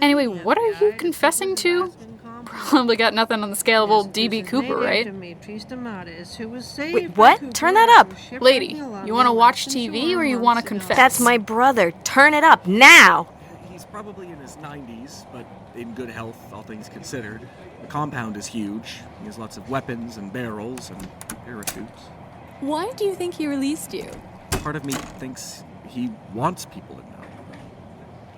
Speaker 14: Anyway, what are you confessing to? Probably got nothing on the scale of old D.B. Cooper, right?
Speaker 11: Wait, what? Turn that up.
Speaker 14: Lady, you want to watch TV or you want to confess?
Speaker 11: That's my brother. Turn it up now.
Speaker 10: He's probably in his 90s, but in good health, all things considered. The compound is huge. He has lots of weapons and barrels and parachutes.
Speaker 15: Why do you think he released you?
Speaker 10: Part of me thinks he wants people to know.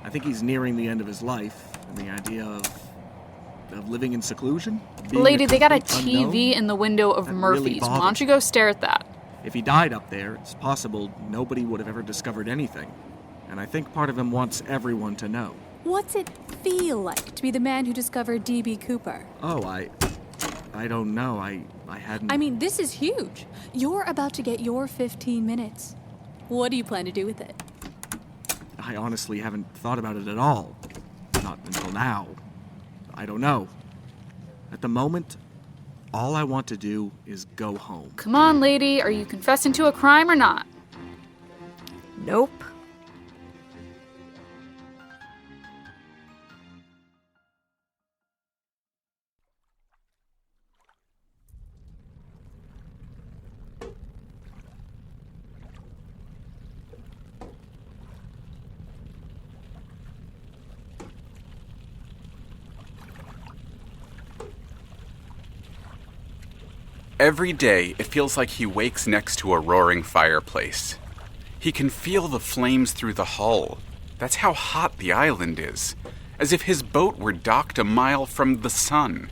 Speaker 10: I think he's nearing the end of his life, and the idea of living in seclusion?
Speaker 14: Lady, they got a
Speaker 10: complete
Speaker 14: TV in the window of Murphy's. Why don't you go stare at that?
Speaker 10: If he died up there, it's possible nobody would have ever discovered anything. And I think part of him wants everyone to know.
Speaker 15: What's it feel like to be the man who discovered D.B. Cooper?
Speaker 10: Oh, I don't know. I hadn't...
Speaker 15: I mean, this is huge. You're about to get your 15 minutes. What do you plan to do with it?
Speaker 10: I honestly haven't thought about it at all. Not until now. I don't know. At the moment, all I want to do is go home.
Speaker 14: Come on, lady. Are you confessing to a crime or not?
Speaker 11: Nope.
Speaker 16: Every day, it feels like he wakes next to a roaring fireplace. He can feel the flames through the hull. That's how hot the island is, as if his boat were docked a mile from the sun.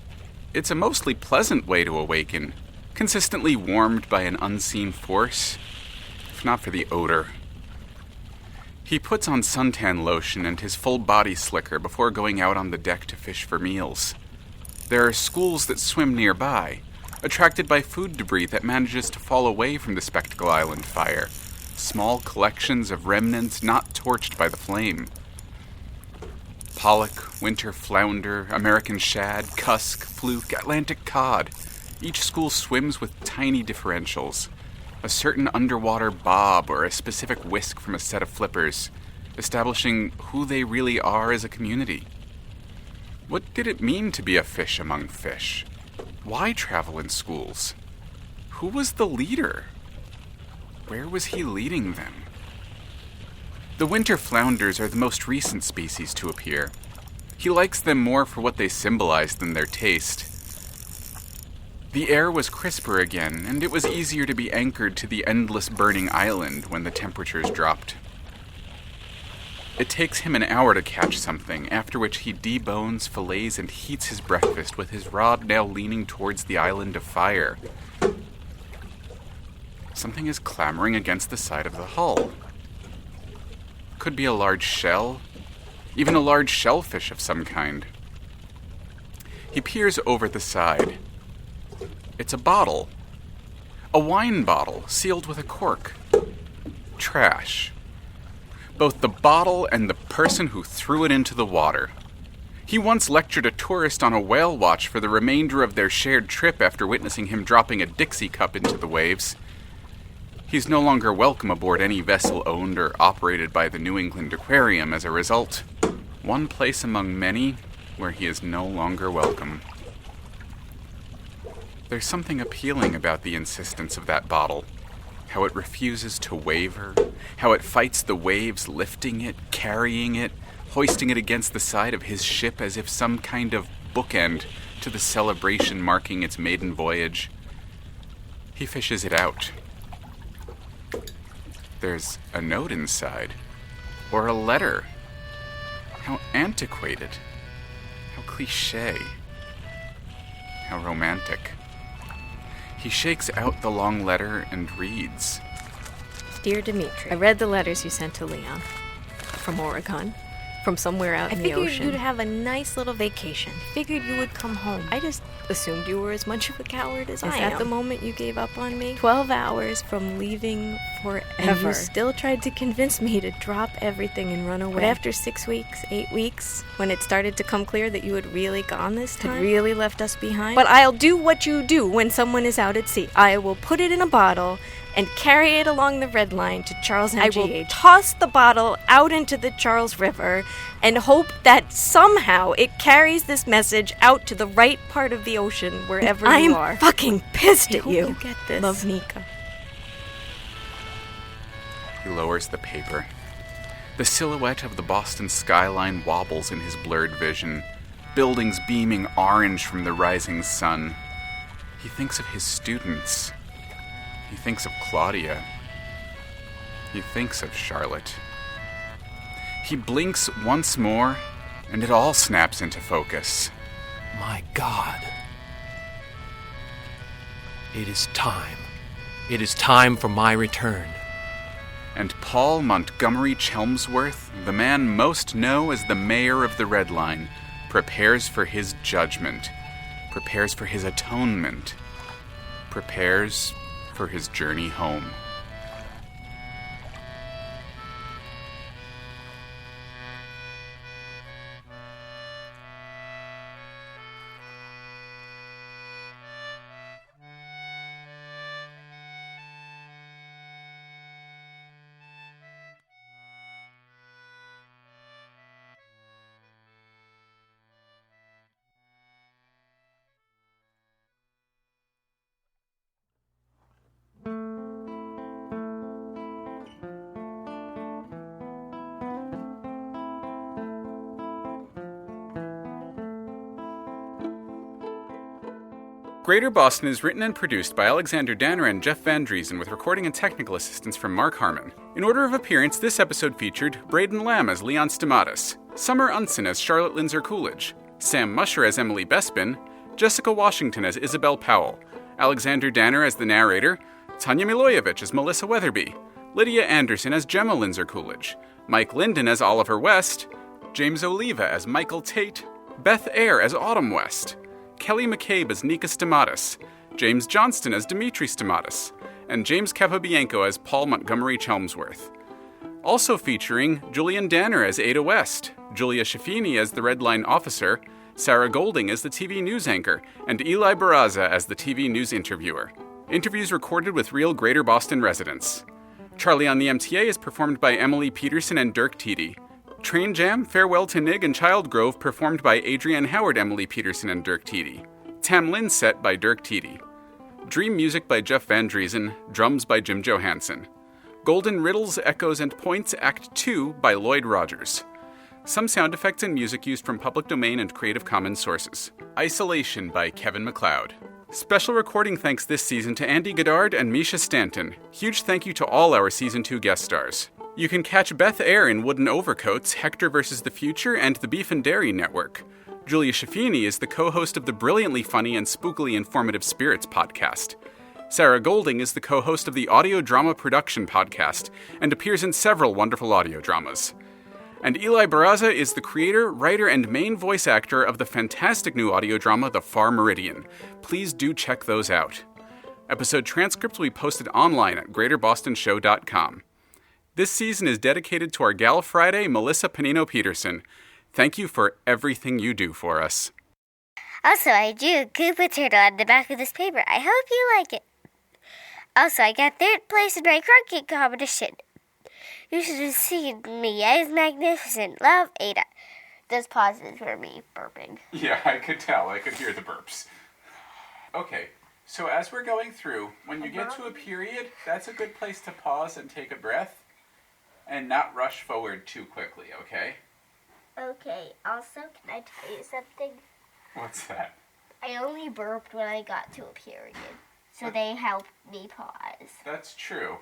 Speaker 16: It's a mostly pleasant way to awaken, consistently warmed by an unseen force, if not for the odor. He puts on suntan lotion and his full body slicker before going out on the deck to fish for meals. There are schools that swim nearby, attracted by food debris that manages to fall away from the Spectacle Island fire, small collections of remnants not torched by the flame. Pollock, winter flounder, American shad, cusk, fluke, Atlantic cod. Each school swims with tiny differentials. A certain underwater bob or a specific whisk from a set of flippers, establishing who they really are as a community. What did it mean to be a fish among fish? Why travel in schools? Who was the leader? Where was he leading them? The winter flounders are the most recent species to appear. He likes them more for what they symbolize than their taste. The air was crisper again, and it was easier to be anchored to the endless burning island when the temperatures dropped. It takes him an hour to catch something, after which he debones, fillets, and heats his breakfast with his rod now leaning towards the island of fire. Something is clamoring against the side of the hull. Could be a large shell, even a large shellfish of some kind. He peers over the side. It's a bottle. A wine bottle, sealed with a cork. Trash. Both the bottle and the person who threw it into the water. He once lectured a tourist on a whale watch for the remainder of their shared trip after witnessing him dropping a Dixie cup into the waves. He's no longer welcome aboard any vessel owned or operated by the New England Aquarium as a result. One place among many where he is no longer welcome. There's something appealing about the insistence of that bottle. How it refuses to waver, how it fights the waves, lifting it, carrying it, hoisting it against the side of his ship as if some kind of bookend to the celebration marking its maiden voyage. He fishes it out. There's a note inside, or a letter. How antiquated, how cliché, how romantic. He shakes out the long letter and reads.
Speaker 11: Dear Dimitri, I read the letters you sent to Leon. From Oregon. From somewhere out in the ocean. I figured you'd have a nice little vacation. Figured you would come home. I just assumed you were as much of a coward as I am. At the moment you gave up on me? 12 hours from leaving forever. And you still tried to convince me to drop everything and run away. But after 6 weeks, 8 weeks, when it started to come clear that you had really gone this time, had really left us behind. But I'll do what you do when someone is out at sea. I will put it in a bottle and carry it along the red line to Charles MGH. I will toss the bottle out into the Charles River and hope that somehow it carries this message out to the right part of the ocean, wherever you are. I'm fucking pissed at you. Get this. Love, Nika.
Speaker 16: He lowers the paper. The silhouette of the Boston skyline wobbles in his blurred vision, buildings beaming orange from the rising sun. He thinks of his students. He thinks of Claudia. He thinks of Charlotte. He blinks once more, and it all snaps into focus.
Speaker 7: My God. It is time. It is time for my return.
Speaker 16: And Paul Montgomery Chelmsworth, the man most known as the mayor of the Red Line, prepares for his judgment, prepares for his atonement, prepares for his journey home. Greater Boston is written and produced by Alexander Danner and Jeff Van Driesen with recording and technical assistance from Mark Harmon. In order of appearance, this episode featured Braden Lamb as Leon Stamatis, Summer Unson as Charlotte Lindsay Coolidge, Sam Musher as Emily Bespin, Jessica Washington as Isabel Powell, Alexander Danner as the narrator, Tanya Milojevic as Melissa Weatherby, Lydia Anderson as Gemma Lindsay Coolidge, Mike Linden as Oliver West, James Oliva as Michael Tate, Beth Eyre as Autumn West, Kelly McCabe as Nika Stamatis, James Johnston as Dimitri Stamatis, and James Capobianco as Paul Montgomery Chelmsworth. Also featuring Julian Danner as Ada West, Julia Schaffini as the Red Line officer, Sarah Golding as the TV news anchor, and Eli Barraza as the TV news interviewer. Interviews recorded with real Greater Boston residents. Charlie on the MTA is performed by Emily Peterson and Dirk Teedy. Train Jam, Farewell to Nig, and Child Grove performed by Adrienne Howard, Emily Peterson, and Dirk Teedy. Tam Lin set by Dirk Teedy. Dream music by Jeff Van Driesen, drums by Jim Johansson. Golden Riddles, Echoes, and Points, Act 2 by Lloyd Rogers. Some sound effects and music used from public domain and Creative Commons sources. Isolation by Kevin MacLeod. Special recording thanks this season to Andy Goddard and Misha Stanton. Huge thank you to all our Season 2 guest stars. You can catch Beth Eyre in Wooden Overcoats, Hector vs. the Future, and the Beef and Dairy Network. Julia Schaffini is the co-host of the brilliantly funny and spookily informative Spirits podcast. Sarah Golding is the co-host of the Audio Drama Production podcast and appears in several wonderful audio dramas. And Eli Barraza is the creator, writer, and main voice actor of the fantastic new audio drama The Far Meridian. Please do check those out. Episode transcripts will be posted online at greaterbostonshow.com. This season is dedicated to our gal Friday, Melissa Panino Peterson. Thank you for everything you do for us.
Speaker 8: Also, I drew a Koopa turtle on the back of this paper. I hope you like it. Also, I got 3rd place in my croquet competition. You should have seen me. I was magnificent. Love, Ada. Those pauses were me burping.
Speaker 16: Yeah, I could tell. I could hear the burps. Okay, so as we're going through, when you get to a period, that's a good place to pause and take a breath and not rush forward too quickly, okay?
Speaker 8: Okay, also, can I tell you something?
Speaker 16: What's that?
Speaker 8: I only burped when I got to a period, so they helped me pause.
Speaker 16: That's true.